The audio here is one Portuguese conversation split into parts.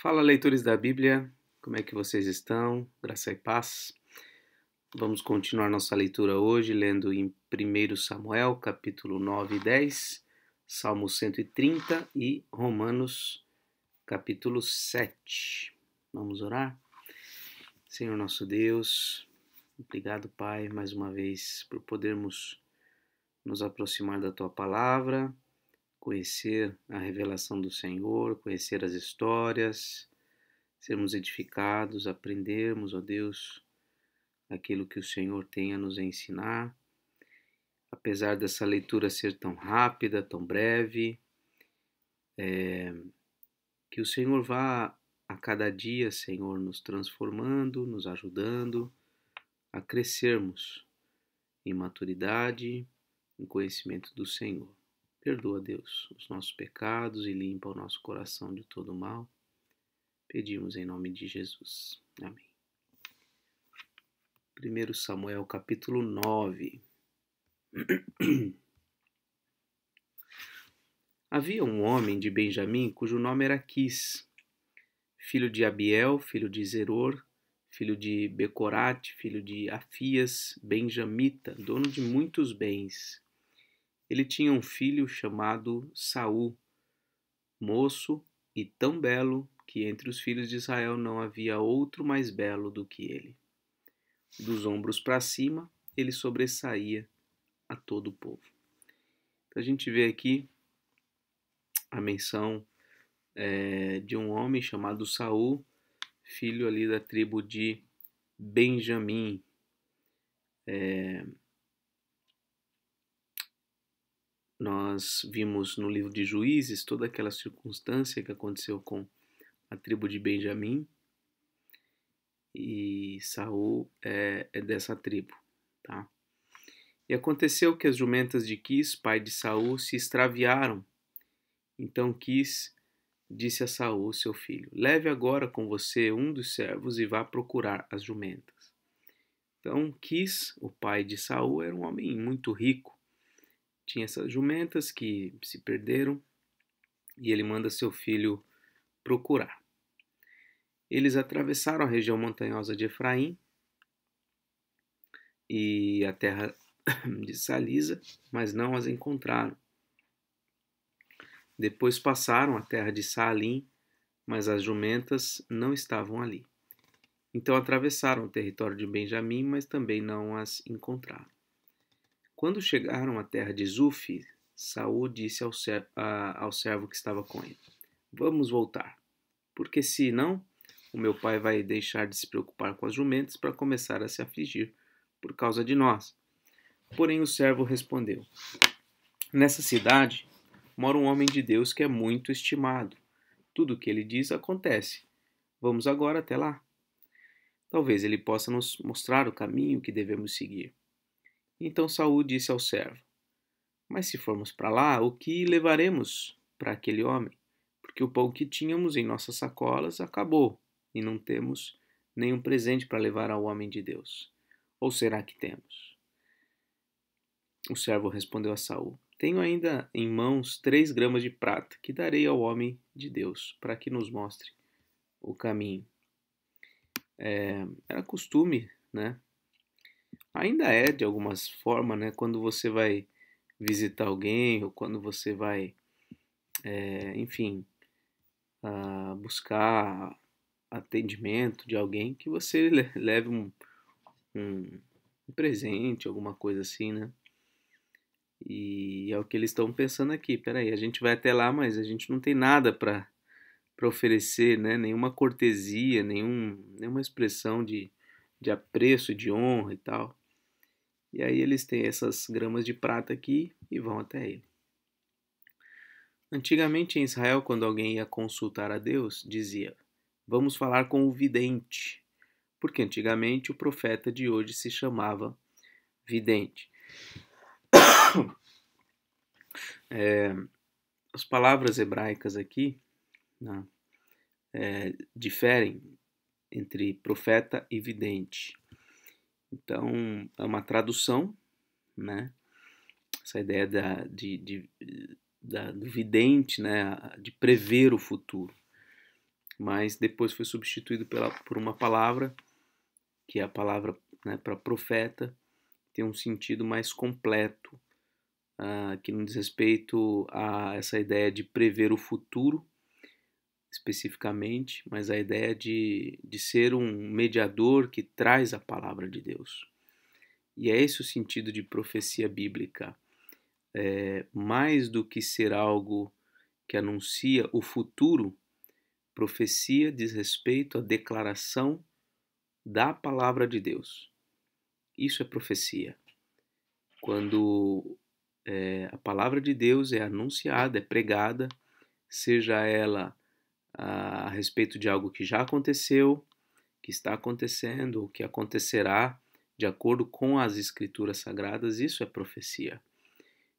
Fala, leitores da Bíblia, como é que vocês estão? Graça e paz. Vamos continuar nossa leitura hoje, lendo em 1 Samuel, capítulo 9 e 10, Salmo 130 e Romanos, capítulo 7. Vamos orar? Senhor nosso Deus, obrigado, Pai, mais uma vez, por podermos nos aproximar da Tua Palavra, conhecer a revelação do Senhor, conhecer as histórias, sermos edificados, aprendermos, ó Deus, aquilo que o Senhor tem a nos ensinar. Apesar dessa leitura ser tão rápida, tão breve, que o Senhor vá a cada dia, Senhor, nos transformando, nos ajudando a crescermos em maturidade, em conhecimento do Senhor. Perdoa, Deus, os nossos pecados e limpa o nosso coração de todo mal. Pedimos em nome de Jesus. Amém. 1 Samuel, capítulo 9. Havia um homem de Benjamim cujo nome era Quis, filho de Abiel, filho de Zeror, filho de Becorate, filho de Afias, benjamita, dono de muitos bens. Ele tinha um filho chamado Saul, moço e tão belo que entre os filhos de Israel não havia outro mais belo do que ele. Dos ombros para cima, ele sobressaía a todo o povo. Então a gente vê aqui a menção de um homem chamado Saul, filho ali da tribo de Benjamim. Nós vimos no livro de Juízes toda aquela circunstância que aconteceu com a tribo de Benjamim, e Saul é dessa tribo, tá? E aconteceu que as jumentas de Quis, pai de Saul, se extraviaram. Então Quis disse a Saul, seu filho: leve agora com você um dos servos e vá procurar as jumentas. Então Quis, o pai de Saul, era um homem muito rico. Tinha essas jumentas que se perderam e ele manda seu filho procurar. Eles atravessaram a região montanhosa de Efraim e a terra de Salisa, mas não as encontraram. Depois passaram a terra de Saalim, mas as jumentas não estavam ali. Então atravessaram o território de Benjamim, mas também não as encontraram. Quando chegaram à terra de Zuf, Saul disse ao servo que estava com ele: vamos voltar, porque se não, o meu pai vai deixar de se preocupar com as jumentas para começar a se afligir por causa de nós. Porém o servo respondeu: nessa cidade mora um homem de Deus que é muito estimado. Tudo o que ele diz acontece. Vamos agora até lá. Talvez ele possa nos mostrar o caminho que devemos seguir. Então Saul disse ao servo: mas se formos para lá, o que levaremos para aquele homem? Porque o pão que tínhamos em nossas sacolas acabou, e não temos nenhum presente para levar ao homem de Deus. Ou será que temos? O servo respondeu a Saul: tenho ainda em mãos 3 gramas de prata, que darei ao homem de Deus, para que nos mostre o caminho. Era costume, né? Ainda é de algumas formas, né? Quando você vai visitar alguém ou quando você vai, enfim, buscar atendimento de alguém, que você leve um presente, alguma coisa assim, né? E é o que eles estão pensando aqui. Peraí, a gente vai até lá, mas a gente não tem nada para oferecer, né? Nenhuma cortesia, nenhuma expressão de apreço, de honra e tal. E aí eles têm essas gramas de prata aqui e vão até ele. Antigamente em Israel, quando alguém ia consultar a Deus, dizia: vamos falar com o vidente, porque antigamente o profeta de hoje se chamava vidente. As palavras hebraicas aqui, né, diferem entre profeta e vidente. Então, é uma tradução, né? Essa ideia do vidente, né? De prever o futuro. mas depois foi substituído por uma palavra, que é a palavra, né, para profeta, tem um sentido mais completo, que não diz respeito a essa ideia de prever o futuro, especificamente, mas a ideia de ser um mediador que traz a palavra de Deus. E é esse o sentido de profecia bíblica. Mais do que ser algo que anuncia o futuro, profecia diz respeito à declaração da palavra de Deus. Isso é profecia. Quando a palavra de Deus é anunciada, é pregada, seja ela a respeito de algo que já aconteceu, que está acontecendo ou que acontecerá de acordo com as escrituras sagradas, isso é profecia.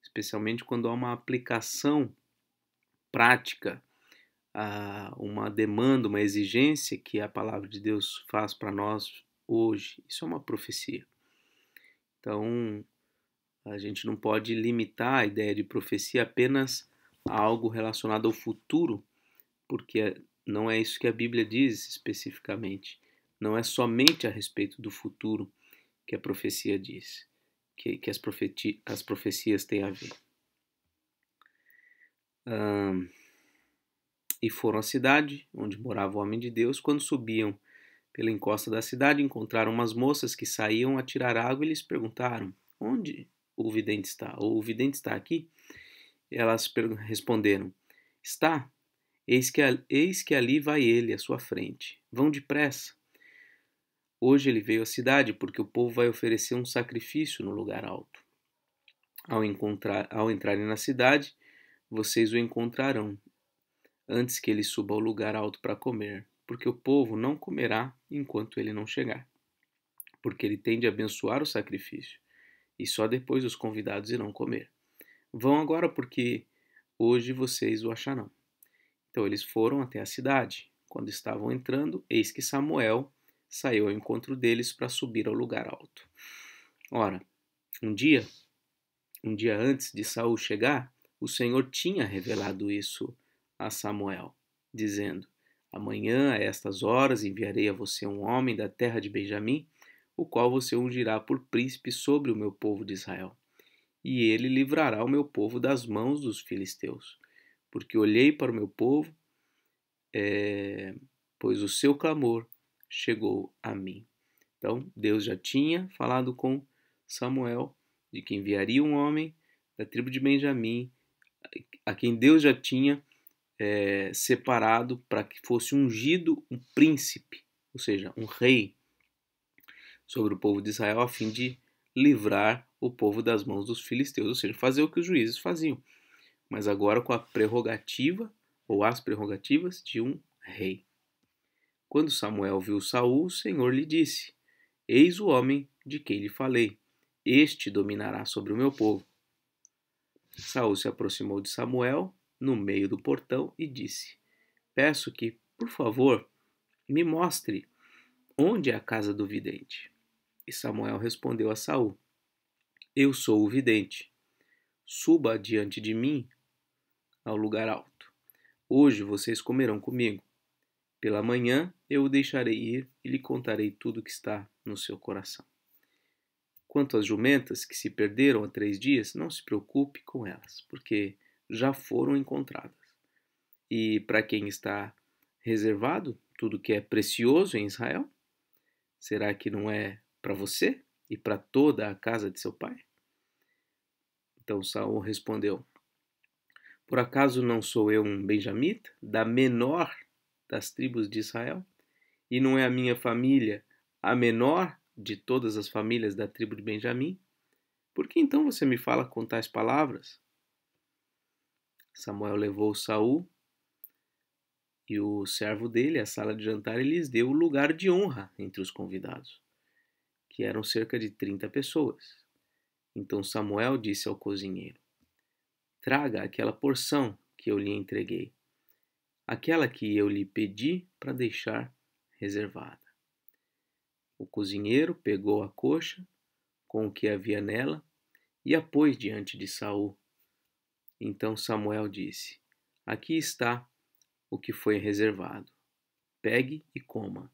Especialmente quando há uma aplicação prática, uma demanda, uma exigência que a palavra de Deus faz para nós hoje. Isso é uma profecia. Então, a gente não pode limitar a ideia de profecia apenas a algo relacionado ao futuro, porque não é isso que a Bíblia diz especificamente. Não é somente a respeito do futuro que a profecia diz, que as profecias têm a ver. E foram à cidade, onde morava o homem de Deus. Quando subiam pela encosta da cidade, encontraram umas moças que saíam a tirar água e lhes perguntaram: onde o vidente está? Ou o vidente está aqui? Elas responderam: está. Eis que ali vai ele à sua frente. Vão depressa. Hoje ele veio à cidade porque o povo vai oferecer um sacrifício no lugar alto. Ao entrarem na cidade, vocês o encontrarão, antes que ele suba ao lugar alto para comer, porque o povo não comerá enquanto ele não chegar, porque ele tem de abençoar o sacrifício, e só depois os convidados irão comer. Vão agora, porque hoje vocês o acharão. Então eles foram até a cidade. Quando estavam entrando, eis que Samuel saiu ao encontro deles para subir ao lugar alto. Ora, um dia antes de Saul chegar, o Senhor tinha revelado isso a Samuel, dizendo: amanhã, a estas horas, enviarei a você um homem da terra de Benjamim, o qual você ungirá por príncipe sobre o meu povo de Israel. E ele livrará o meu povo das mãos dos filisteus. Porque olhei para o meu povo, pois o seu clamor chegou a mim. Então, Deus já tinha falado com Samuel de que enviaria um homem da tribo de Benjamim, a quem Deus já tinha separado para que fosse ungido um príncipe, ou seja, um rei, sobre o povo de Israel, a fim de livrar o povo das mãos dos filisteus, ou seja, fazer o que os juízes faziam, mas agora com a prerrogativa, ou as prerrogativas, de um rei. Quando Samuel viu Saul, o Senhor lhe disse: eis o homem de quem lhe falei, este dominará sobre o meu povo. Saul se aproximou de Samuel no meio do portão e disse: peço que, por favor, me mostre onde é a casa do vidente. E Samuel respondeu a Saul: eu sou o vidente. Suba diante de mim ao lugar alto. Hoje vocês comerão comigo. Pela manhã eu o deixarei ir e lhe contarei tudo o que está no seu coração. Quanto às jumentas que se perderam há 3 dias, não se preocupe com elas, porque já foram encontradas. E para quem está reservado tudo que é precioso em Israel, será que não é para você e para toda a casa de seu pai? Então Saul respondeu: por acaso não sou eu um benjamita, da menor das tribos de Israel? E não é a minha família a menor de todas as famílias da tribo de Benjamim? Por que então você me fala com tais palavras? Samuel levou Saul e o servo dele à sala de jantar e lhes deu o lugar de honra entre os convidados, que eram cerca de 30 pessoas. Então Samuel disse ao cozinheiro: traga aquela porção que eu lhe entreguei, aquela que eu lhe pedi para deixar reservada. O cozinheiro pegou a coxa com o que havia nela e a pôs diante de Saul. Então Samuel disse: aqui está o que foi reservado. pegue e coma,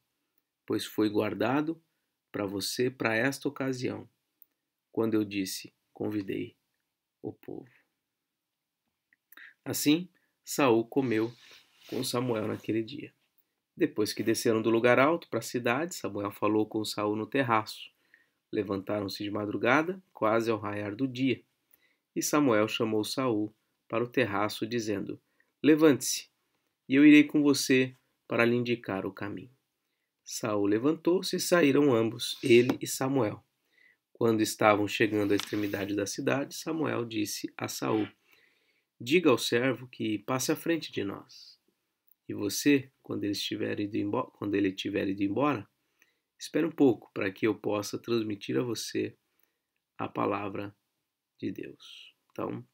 pois foi guardado para você para esta ocasião, quando eu disse, convidei o povo. Assim, Saul comeu com Samuel naquele dia. Depois que desceram do lugar alto para a cidade, Samuel falou com Saul no terraço. Levantaram-se de madrugada, quase ao raiar do dia. E Samuel chamou Saul para o terraço, dizendo: Levante-se, e eu irei com você para lhe indicar o caminho. Saul levantou-se e saíram ambos, ele e Samuel. Quando estavam chegando à extremidade da cidade, Samuel disse a Saul: Diga ao servo que passe à frente de nós. E você, quando ele tiver ido embora, espere um pouco para que eu possa transmitir a você a palavra de Deus. Então,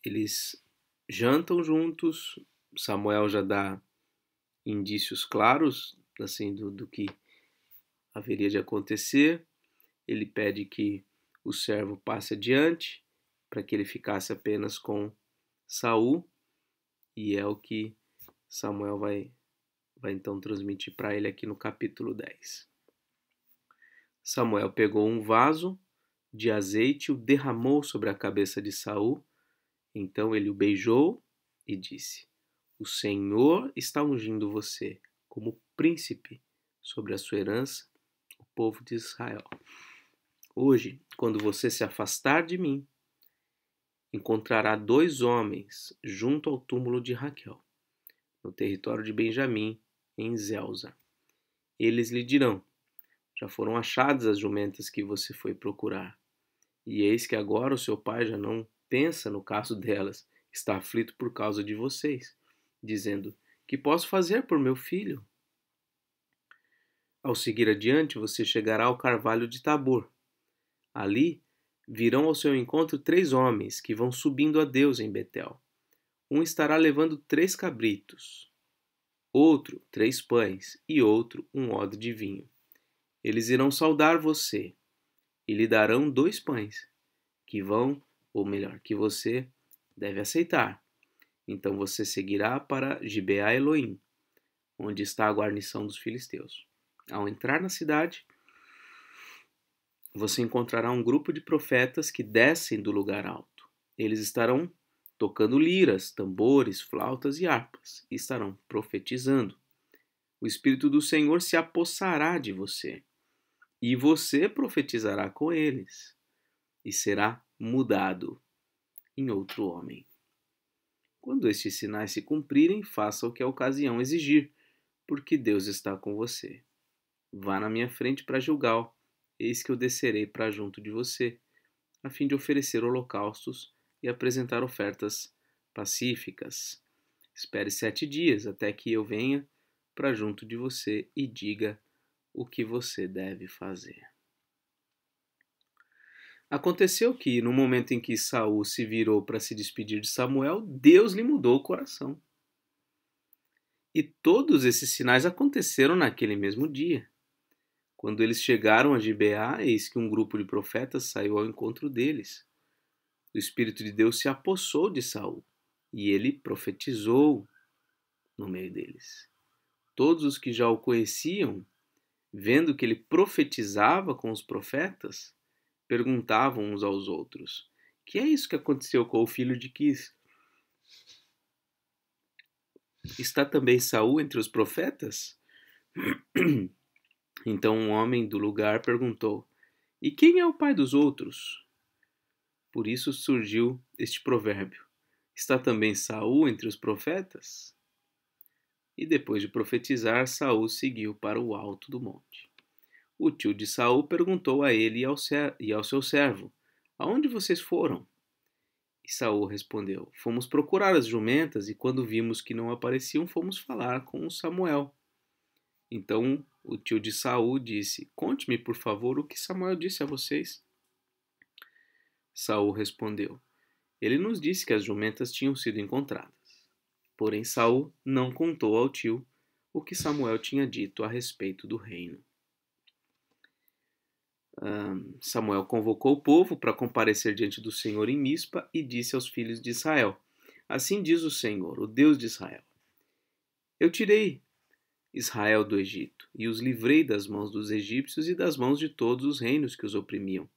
eles jantam juntos. Samuel já dá indícios claros assim do que haveria de acontecer. Ele pede que o servo passe adiante para que ele ficasse apenas com Saul, e é o que Samuel vai então transmitir para ele aqui no capítulo 10. Samuel pegou um vaso de azeite e o derramou sobre a cabeça de Saul. Então ele o beijou e disse: O Senhor está ungindo você como príncipe sobre a sua herança, o povo de Israel. Hoje, quando você se afastar de mim, encontrará 2 homens junto ao túmulo de Raquel, no território de Benjamim, em Zelza. Eles lhe dirão: Já foram achadas as jumentas que você foi procurar. E eis que agora o seu pai já não pensa no caso delas, está aflito por causa de vocês, dizendo: Que posso fazer por meu filho? Ao seguir adiante, você chegará ao carvalho de Tabor. Ali virão ao seu encontro 3 homens que vão subindo a Deus em Betel. Um estará levando 3 cabritos, outro 3 pães e outro um odre de vinho. Eles irão saudar você e lhe darão 2 pães, que você deve aceitar. Então você seguirá para Gibeá Elohim, onde está a guarnição dos filisteus. Ao entrar na cidade, você encontrará um grupo de profetas que descem do lugar alto. Eles estarão tocando liras, tambores, flautas e harpas, e estarão profetizando. O Espírito do Senhor se apossará de você, e você profetizará com eles, e será mudado em outro homem. Quando estes sinais se cumprirem, faça o que a ocasião exigir, porque Deus está com você. Vá na minha frente para Gilgal, eis que eu descerei para junto de você, a fim de oferecer holocaustos e apresentar ofertas pacíficas. Espere 7 dias até que eu venha para junto de você e diga o que você deve fazer. Aconteceu que, no momento em que Saul se virou para se despedir de Samuel, Deus lhe mudou o coração. E todos esses sinais aconteceram naquele mesmo dia. Quando eles chegaram a Gibeá, eis que um grupo de profetas saiu ao encontro deles. O Espírito de Deus se apossou de Saul, e ele profetizou no meio deles. Todos os que já o conheciam, vendo que ele profetizava com os profetas, perguntavam uns aos outros: Que é isso que aconteceu com o filho de Quis? Está também Saul entre os profetas? Então um homem do lugar perguntou: E quem é o pai dos outros? Por isso surgiu este provérbio: Está também Saul entre os profetas? E depois de profetizar, Saul seguiu para o alto do monte. O tio de Saul perguntou a ele e ao seu servo: Aonde vocês foram? E Saul respondeu: Fomos procurar as jumentas, e quando vimos que não apareciam, fomos falar com Samuel. Então o tio de Saul disse: Conte-me, por favor, o que Samuel disse a vocês. Saul respondeu: Ele nos disse que as jumentas tinham sido encontradas. Porém Saul não contou ao tio o que Samuel tinha dito a respeito do reino. Samuel convocou o povo para comparecer diante do Senhor em Mispa e disse aos filhos de Israel: Assim diz o Senhor, o Deus de Israel: Eu tirei Israel do Egito, e os livrei das mãos dos egípcios e das mãos de todos os reinos que os oprimiam.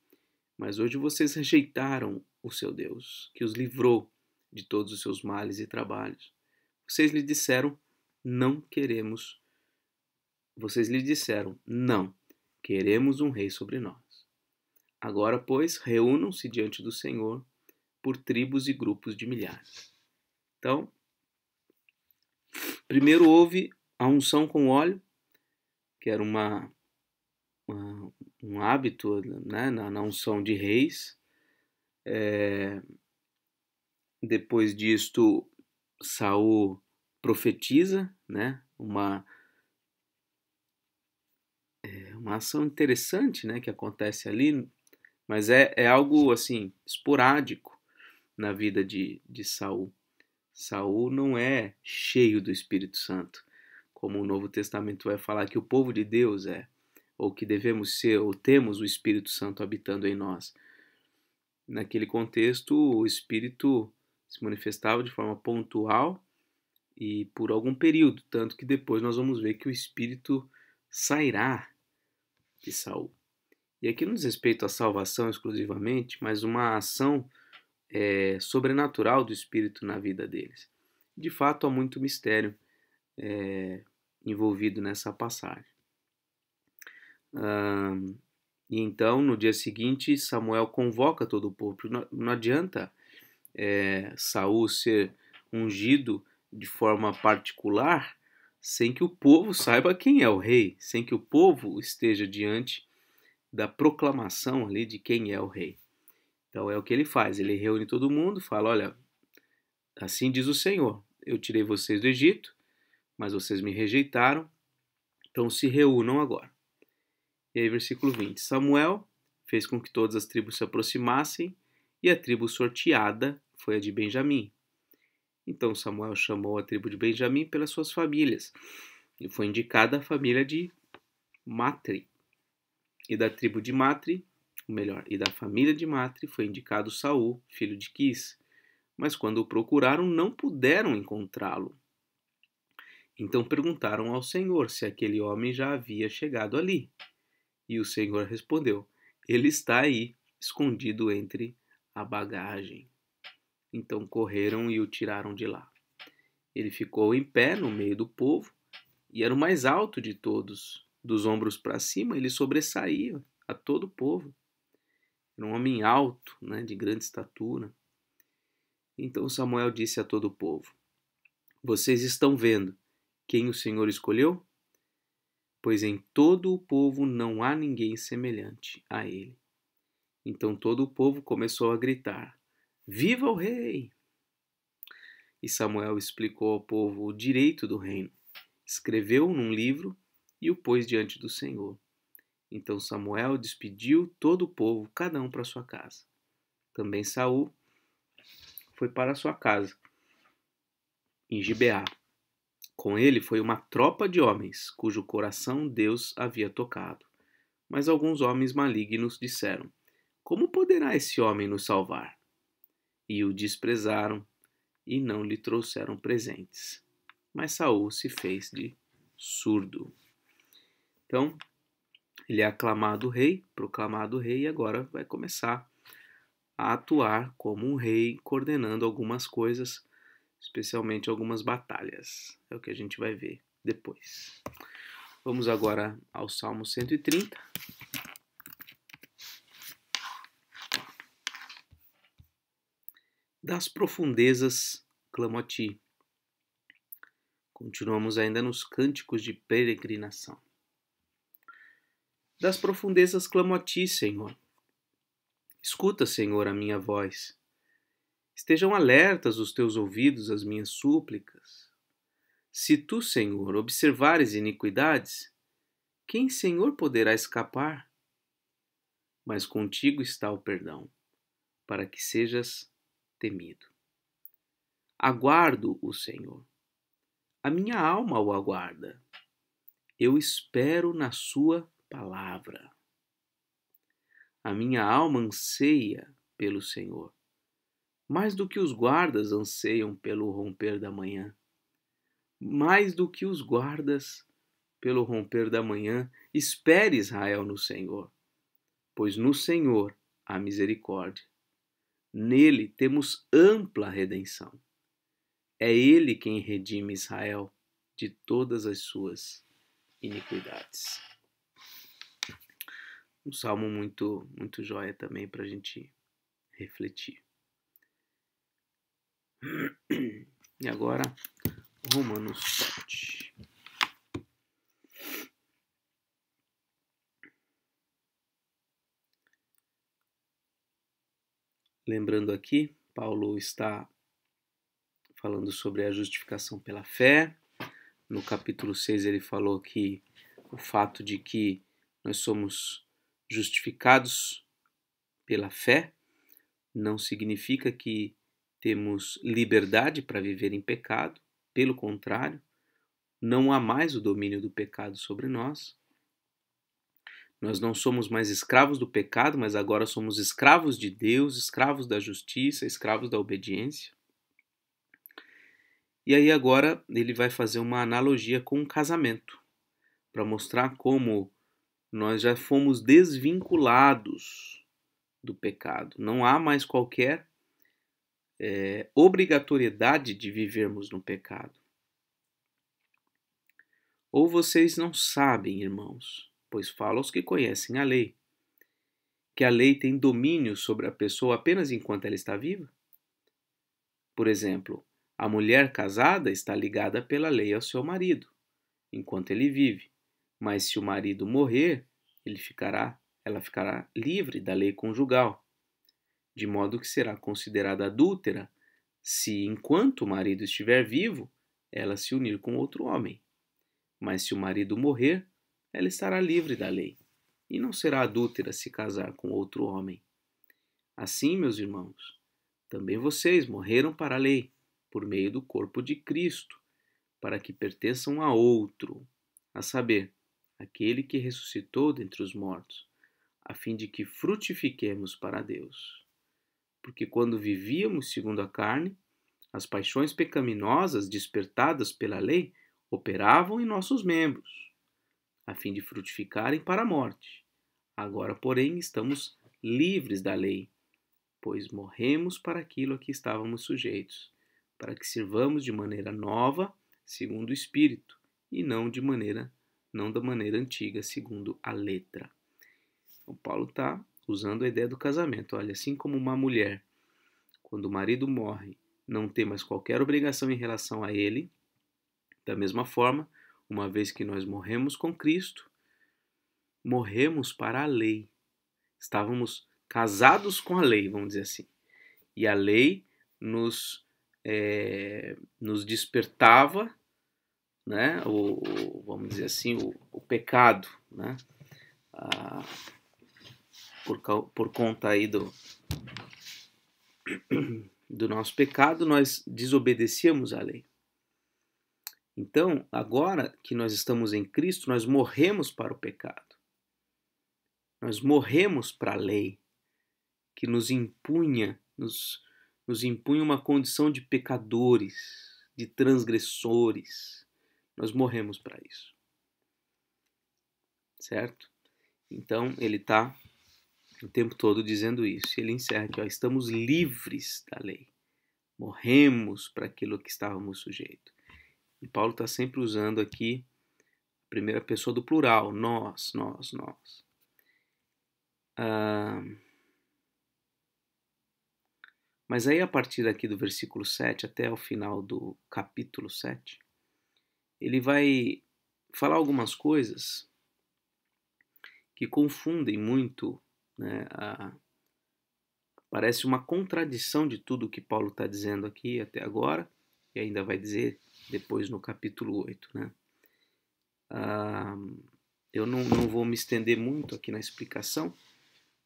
Mas hoje vocês rejeitaram o seu Deus, que os livrou de todos os seus males e trabalhos. Vocês lhe disseram, não queremos. Vocês lhe disseram, não, queremos um rei sobre nós. Agora, pois, reúnam-se diante do Senhor por tribos e grupos de milhares. Então, primeiro houve a unção com óleo, que era um hábito, né, na unção de reis. Depois disto, Saul profetiza, né, uma ação interessante, né, que acontece ali, mas é algo assim esporádico na vida de Saul. Saul não é cheio do Espírito Santo, como o Novo Testamento vai falar que o povo de Deus é, ou que devemos ser, ou temos o Espírito Santo habitando em nós. Naquele contexto, o Espírito se manifestava de forma pontual e por algum período, tanto que depois nós vamos ver que o Espírito sairá de Saul. E aqui não diz respeito à salvação exclusivamente, mas uma ação sobrenatural do Espírito na vida deles. De fato, há muito mistério envolvido nessa passagem. E então, no dia seguinte, Samuel convoca todo o povo. Não adianta Saul ser ungido de forma particular sem que o povo saiba quem é o rei, sem que o povo esteja diante da proclamação ali de quem é o rei. Então é o que ele faz, ele reúne todo mundo, fala, olha, assim diz o Senhor, eu tirei vocês do Egito, mas vocês me rejeitaram, então se reúnam agora. E aí versículo 20, Samuel fez com que todas as tribos se aproximassem e a tribo sorteada foi a de Benjamim. Então Samuel chamou a tribo de Benjamim pelas suas famílias e foi indicada a família de Matri. E da tribo de Matri, e da família de Matri foi indicado Saul, filho de Quis. Mas quando o procuraram, não puderam encontrá-lo. Então perguntaram ao Senhor se aquele homem já havia chegado ali. E o Senhor respondeu, ele está aí, escondido entre a bagagem. Então correram e o tiraram de lá. Ele ficou em pé no meio do povo e era o mais alto de todos. Dos ombros para cima, ele sobressaía a todo o povo. Era um homem alto, né, de grande estatura. Então Samuel disse a todo o povo, vocês estão vendo quem o Senhor escolheu? Pois em todo o povo não há ninguém semelhante a ele. Então todo o povo começou a gritar, viva o rei! E Samuel explicou ao povo o direito do reino, escreveu num livro e o pôs diante do Senhor. Então Samuel despediu todo o povo, cada um para sua casa. Também Saul foi para sua casa, em Gibeá. Com ele foi uma tropa de homens, cujo coração Deus havia tocado. Mas alguns homens malignos disseram, como poderá esse homem nos salvar? E o desprezaram e não lhe trouxeram presentes. Mas Saul se fez de surdo. Então, ele é aclamado rei, proclamado rei, e agora vai começar a atuar como um rei, coordenando algumas coisas, especialmente algumas batalhas. É o que a gente vai ver depois. Vamos agora ao Salmo 130. Das profundezas clamo a ti. Continuamos ainda nos cânticos de peregrinação. Das profundezas clamo a ti, Senhor. Escuta, Senhor, a minha voz. Estejam alertas os teus ouvidos às minhas súplicas. Se tu, Senhor, observares iniquidades, quem, Senhor, poderá escapar? Mas contigo está o perdão, para que sejas temido. Aguardo o Senhor. A minha alma o aguarda. Eu espero na sua palavra. A minha alma anseia pelo Senhor, mais do que os guardas anseiam pelo romper da manhã, mais do que os guardas pelo romper da manhã, espere, Israel, no Senhor, pois no Senhor há misericórdia. Nele temos ampla redenção. É Ele quem redime Israel de todas as suas iniquidades. Um salmo muito, muito joia também para a gente refletir. E agora, Romanos 7. Lembrando aqui, Paulo está falando sobre a justificação pela fé. No capítulo 6 ele falou que o fato de que nós somos justificados pela fé não significa que temos liberdade para viver em pecado. Pelo contrário, não há mais o domínio do pecado sobre nós. Nós não somos mais escravos do pecado, mas agora somos escravos de Deus, escravos da justiça, escravos da obediência. E aí agora ele vai fazer uma analogia com o casamento, para mostrar como nós já fomos desvinculados do pecado. Não há mais qualquer obrigatoriedade de vivermos no pecado. Ou vocês não sabem, irmãos, pois falo aos que conhecem a lei, que a lei tem domínio sobre a pessoa apenas enquanto ela está viva? Por exemplo, a mulher casada está ligada pela lei ao seu marido, enquanto ele vive, mas se o marido morrer, ela ficará livre da lei conjugal, de modo que será considerada adúltera se, enquanto o marido estiver vivo, ela se unir com outro homem. Mas se o marido morrer, ela estará livre da lei, e não será adúltera se casar com outro homem. Assim, meus irmãos, também vocês morreram para a lei, por meio do corpo de Cristo, para que pertençam a outro, a saber, aquele que ressuscitou dentre os mortos, a fim de que frutifiquemos para Deus. Porque quando vivíamos segundo a carne, as paixões pecaminosas despertadas pela lei operavam em nossos membros, a fim de frutificarem para a morte. Agora, porém, estamos livres da lei, pois morremos para aquilo a que estávamos sujeitos, para que sirvamos de maneira nova, segundo o Espírito, e não da maneira antiga, segundo a letra. Então, Paulo está usando a ideia do casamento. Olha, assim como uma mulher, quando o marido morre, não tem mais qualquer obrigação em relação a ele, da mesma forma, uma vez que nós morremos com Cristo, morremos para a lei. Estávamos casados com a lei, vamos dizer assim. E a lei nos despertava, né, vamos dizer assim, o pecado, né, por conta aí do nosso pecado, nós desobedecíamos à lei. Então, agora que nós estamos em Cristo, nós morremos para o pecado. Nós morremos para a lei, que nos impunha uma condição de pecadores, de transgressores. Nós morremos para isso. Certo? Então, ele está o tempo todo dizendo isso. Ele encerra aqui, ó, estamos livres da lei. Morremos para aquilo que estávamos sujeitos. E Paulo está sempre usando aqui a primeira pessoa do plural, nós. Mas aí a partir daqui do versículo 7 até o final do capítulo 7, ele vai falar algumas coisas que confundem muito, né, parece uma contradição de tudo que Paulo está dizendo aqui até agora, e ainda vai dizer depois no capítulo 8. Né? Eu não vou me estender muito aqui na explicação,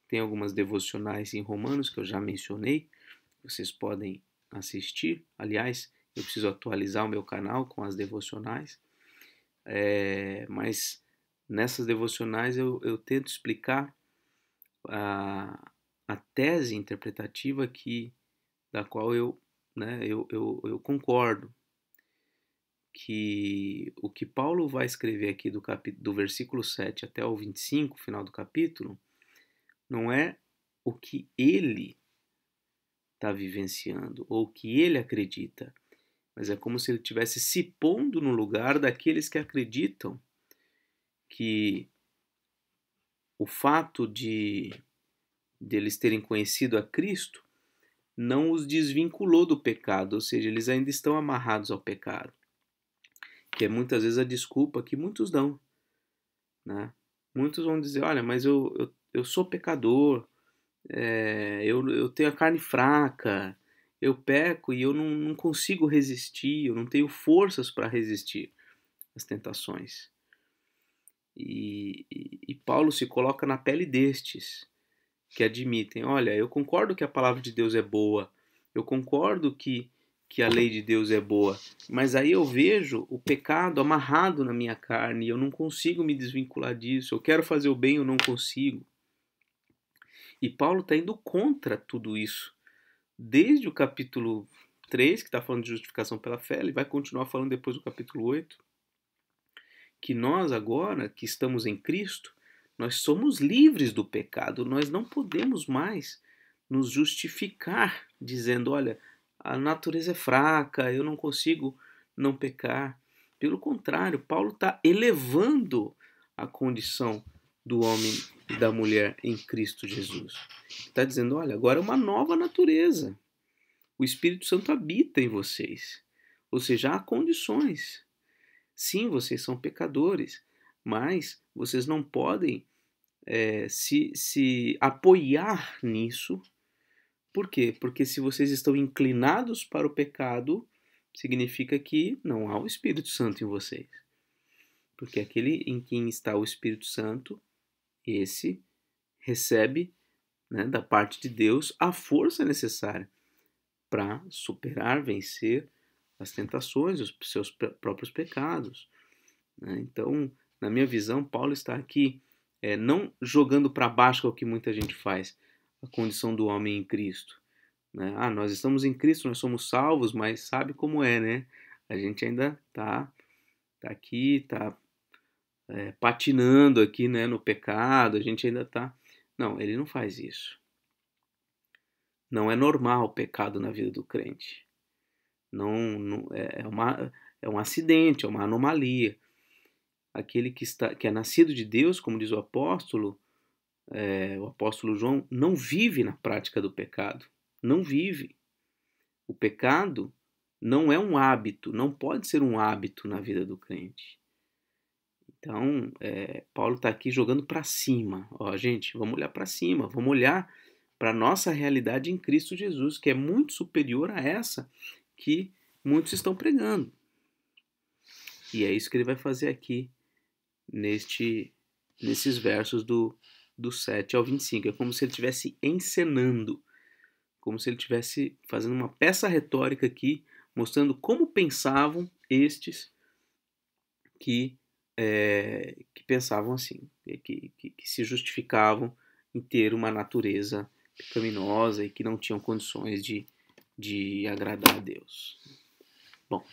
tem algumas devocionais em Romanos que eu já mencionei, vocês podem assistir. Aliás, eu preciso atualizar o meu canal com as devocionais, mas nessas devocionais eu tento explicar a tese interpretativa da qual eu concordo, que o que Paulo vai escrever aqui do versículo 7 até o 25, final do capítulo, não é o que ele está vivenciando ou o que ele acredita, mas é como se ele estivesse se pondo no lugar daqueles que acreditam que o fato de eles terem conhecido a Cristo não os desvinculou do pecado, ou seja, eles ainda estão amarrados ao pecado, que é muitas vezes a desculpa que muitos dão, né? Muitos vão dizer, olha, mas eu sou pecador, eu tenho a carne fraca, eu peco e eu não consigo resistir, eu não tenho forças para resistir às tentações. E Paulo se coloca na pele destes, que admitem, olha, eu concordo que a palavra de Deus é boa, eu concordo que a lei de Deus é boa, mas aí eu vejo o pecado amarrado na minha carne e eu não consigo me desvincular disso, eu quero fazer o bem, eu não consigo. E Paulo está indo contra tudo isso. Desde o capítulo 3, que está falando de justificação pela fé, ele vai continuar falando depois do capítulo 8, que nós agora, que estamos em Cristo, nós somos livres do pecado, nós não podemos mais nos justificar dizendo, olha, a natureza é fraca, eu não consigo não pecar. Pelo contrário, Paulo está elevando a condição do homem e da mulher em Cristo Jesus. Está dizendo, olha, agora é uma nova natureza. O Espírito Santo habita em vocês. Ou seja, há condições. Sim, vocês são pecadores, mas vocês não podem se apoiar nisso. Por quê? Porque se vocês estão inclinados para o pecado, significa que não há o Espírito Santo em vocês. Porque aquele em quem está o Espírito Santo, esse recebe, né, da parte de Deus a força necessária para superar, vencer as tentações, os seus próprios pecados, né? Então, na minha visão, Paulo está aqui não jogando para baixo, que é o que muita gente faz, a condição do homem em Cristo, né? Ah, nós estamos em Cristo, nós somos salvos, mas sabe como é, né? A gente ainda tá aqui, tá patinando aqui, né, no pecado, a gente ainda tá... Não, ele não faz isso. Não é normal o pecado na vida do crente. Não é um acidente, é uma anomalia. Aquele que é nascido de Deus, como diz o apóstolo João, não vive na prática do pecado. Não vive. O pecado não é um hábito, não pode ser um hábito na vida do crente. Então, Paulo está aqui jogando para cima. Ó, gente, vamos olhar para cima, vamos olhar para a nossa realidade em Cristo Jesus, que é muito superior a essa que muitos estão pregando. E é isso que ele vai fazer aqui nesses versos do 7 ao 25. É como se ele estivesse encenando, como se ele estivesse fazendo uma peça retórica aqui, mostrando como pensavam estes que pensavam assim, que se justificavam em ter uma natureza pecaminosa e que não tinham condições de agradar a Deus. Bom,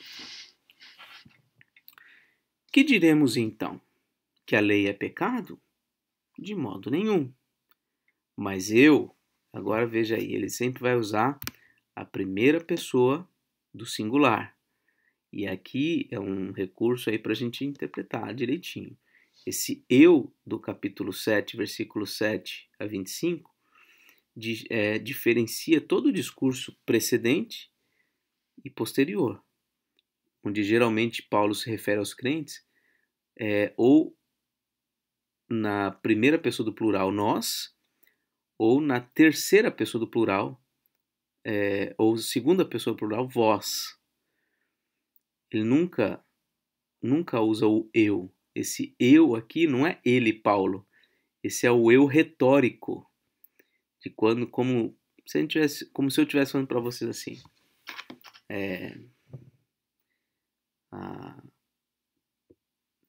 que diremos então? Que a lei é pecado? De modo nenhum. Mas agora veja aí, ele sempre vai usar a primeira pessoa do singular. E aqui é um recurso aí para a gente interpretar direitinho. Esse eu do capítulo 7, versículo 7 a 25, diferencia todo o discurso precedente e posterior, onde geralmente Paulo se refere aos crentes, ou na primeira pessoa do plural, nós, ou na terceira pessoa do plural, ou segunda pessoa do plural, vós. Ele nunca usa o eu. Esse eu aqui não é ele, Paulo. Esse é o eu retórico. De quando, como se eu estivesse falando para vocês assim.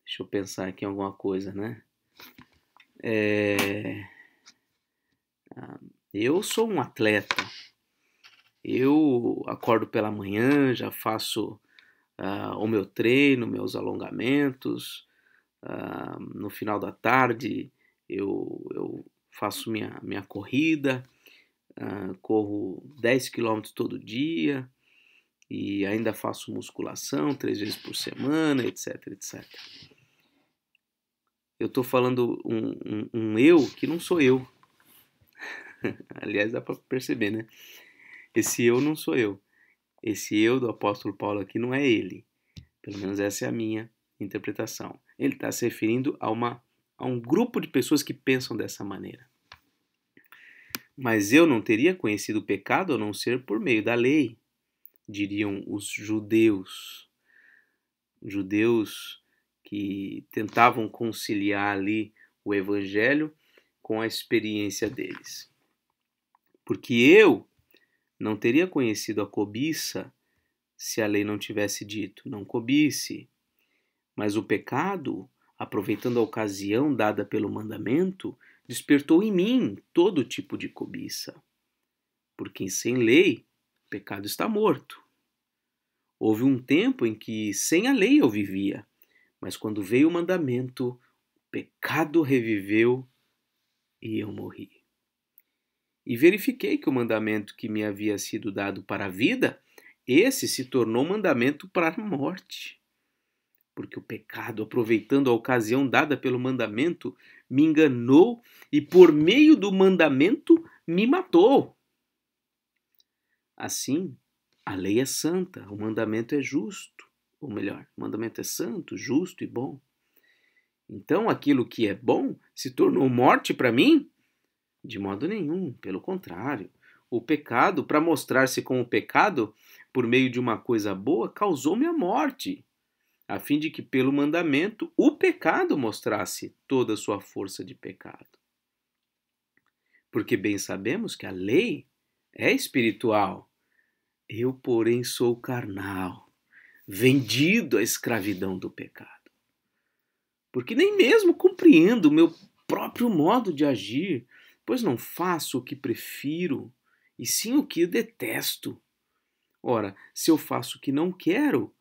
Deixa eu pensar aqui em alguma coisa, né? Eu sou um atleta. Eu acordo pela manhã, já faço o meu treino, meus alongamentos. No final da tarde eu faço minha corrida, corro 10 quilômetros todo dia e ainda faço musculação 3 vezes por semana, etc, etc. Eu estou falando um eu que não sou eu. Aliás, dá para perceber, né? Esse eu não sou eu. Esse eu do apóstolo Paulo aqui não é ele. Pelo menos essa é a minha interpretação. Ele está se referindo a um grupo de pessoas que pensam dessa maneira. Mas eu não teria conhecido o pecado a não ser por meio da lei, diriam os judeus. Judeus que tentavam conciliar ali o evangelho com a experiência deles. Porque eu não teria conhecido a cobiça se a lei não tivesse dito, não cobice. Mas o pecado, aproveitando a ocasião dada pelo mandamento, despertou em mim todo tipo de cobiça. Porque sem lei, o pecado está morto. Houve um tempo em que sem a lei eu vivia, mas quando veio o mandamento, o pecado reviveu e eu morri. E verifiquei que o mandamento que me havia sido dado para a vida, esse se tornou mandamento para a morte. Porque o pecado, aproveitando a ocasião dada pelo mandamento, me enganou e por meio do mandamento me matou. Assim, a lei é santa, o mandamento é justo. Ou melhor, o mandamento é santo, justo e bom. Então, aquilo que é bom se tornou morte para mim? De modo nenhum, pelo contrário. O pecado, para mostrar-se como pecado, por meio de uma coisa boa, causou-me a morte, a fim de que, pelo mandamento, o pecado mostrasse toda a sua força de pecado. Porque bem sabemos que a lei é espiritual. Eu, porém, sou carnal, vendido à escravidão do pecado. Porque nem mesmo compreendo o meu próprio modo de agir, pois não faço o que prefiro, e sim o que detesto. Ora, se eu faço o que não quero,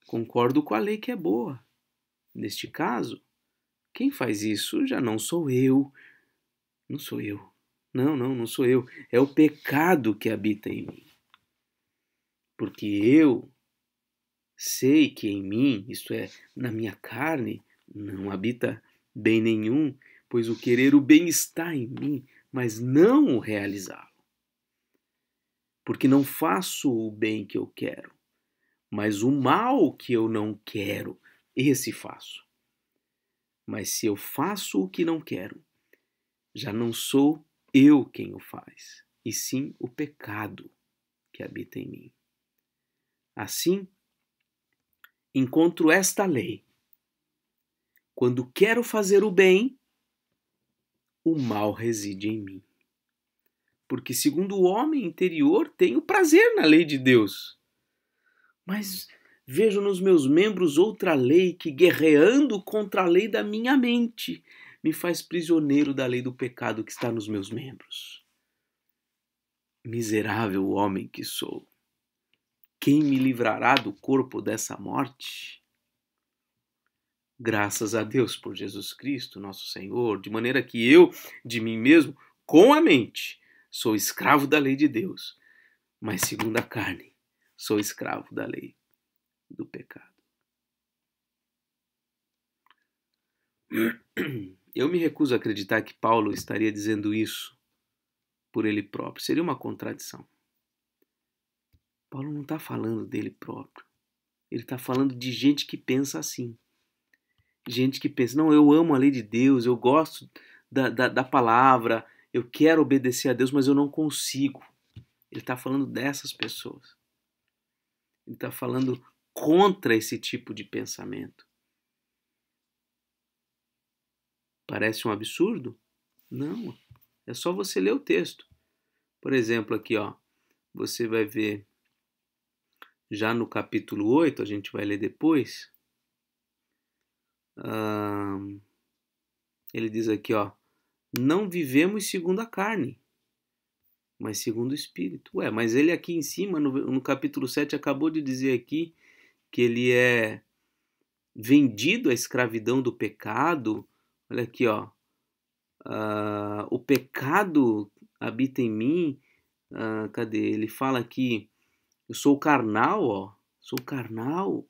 concordo com a lei que é boa. Neste caso, quem faz isso já não sou eu. Não sou eu. Não sou eu. É o pecado que habita em mim. Porque eu sei que em mim, isto é, na minha carne, não habita bem nenhum, pois o querer o bem está em mim, mas não o realizá-lo. Porque não faço o bem que eu quero, mas o mal que eu não quero, esse faço. Mas se eu faço o que não quero, já não sou eu quem o faz, e sim o pecado que habita em mim. Assim, encontro esta lei. Quando quero fazer o bem, o mal reside em mim. Porque, segundo o homem interior, tenho prazer na lei de Deus. Mas vejo nos meus membros outra lei que, guerreando contra a lei da minha mente, me faz prisioneiro da lei do pecado que está nos meus membros. Miserável homem que sou! Quem me livrará do corpo dessa morte? Graças a Deus por Jesus Cristo, nosso Senhor, de maneira que eu, de mim mesmo, com a mente, sou escravo da lei de Deus, mas segundo a carne, sou escravo da lei do pecado. Eu me recuso a acreditar que Paulo estaria dizendo isso por ele próprio. Seria uma contradição. Paulo não está falando dele próprio. Ele está falando de gente que pensa assim. Gente que pensa, não, eu amo a lei de Deus, eu gosto da palavra, eu quero obedecer a Deus, mas eu não consigo. Ele está falando dessas pessoas. Ele está falando contra esse tipo de pensamento. Parece um absurdo? Não. É só você ler o texto. Por exemplo, aqui, ó, você vai ver já no capítulo 8, a gente vai ler depois. Ele diz aqui, ó, não vivemos segundo a carne, mas segundo o Espírito. Ué, mas ele aqui em cima, no capítulo 7, acabou de dizer aqui que ele é vendido à escravidão do pecado. Olha aqui, ó. O pecado habita em mim. Cadê? Ele fala aqui, eu sou carnal, ó. Sou carnal,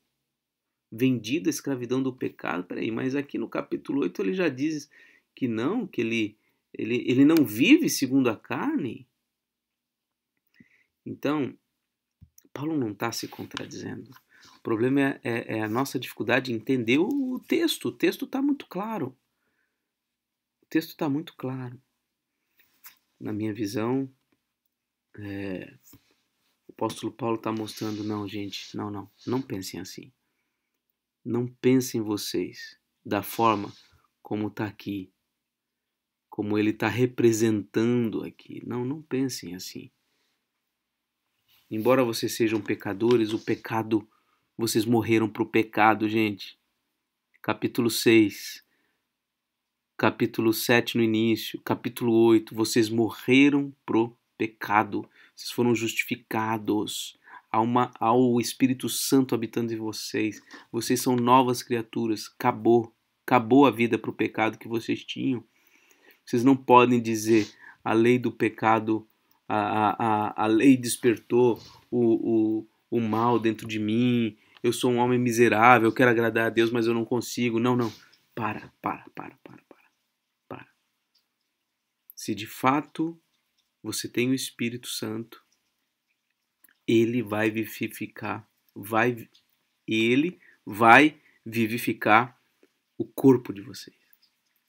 vendido à escravidão do pecado. Peraí, mas aqui no capítulo 8 ele já diz que não, que ele não vive segundo a carne. Então, Paulo não está se contradizendo. O problema é a nossa dificuldade de entender o texto. O texto está muito claro. O texto está muito claro. Na minha visão, o apóstolo Paulo está mostrando, não, gente, não pensem assim. Não pensem vocês da forma como está aqui, como ele está representando aqui. Não pensem assim. Embora vocês sejam pecadores, o pecado, vocês morreram para o pecado, gente. Capítulo 6, capítulo 7 no início, capítulo 8, vocês morreram pro pecado. Vocês foram justificados. Ao Espírito Santo habitando em vocês. Vocês são novas criaturas. Acabou a vida pro pecado que vocês tinham. Vocês não podem dizer a lei do pecado, a lei despertou o mal dentro de mim, eu sou um homem miserável, eu quero agradar a Deus, mas eu não consigo. Não. Para. Se de fato você tem o Espírito Santo, ele vai vivificar, ele vai vivificar o corpo de vocês.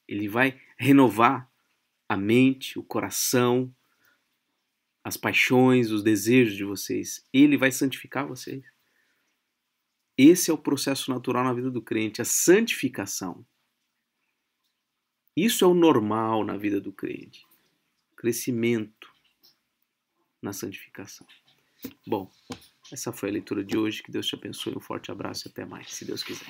Ele vai renovar a mente, o coração, as paixões, os desejos de vocês. Ele vai santificar vocês. Esse é o processo natural na vida do crente, a santificação. Isso é o normal na vida do crente. Crescimento na santificação. Bom, essa foi a leitura de hoje. Que Deus te abençoe. Um forte abraço e até mais, se Deus quiser.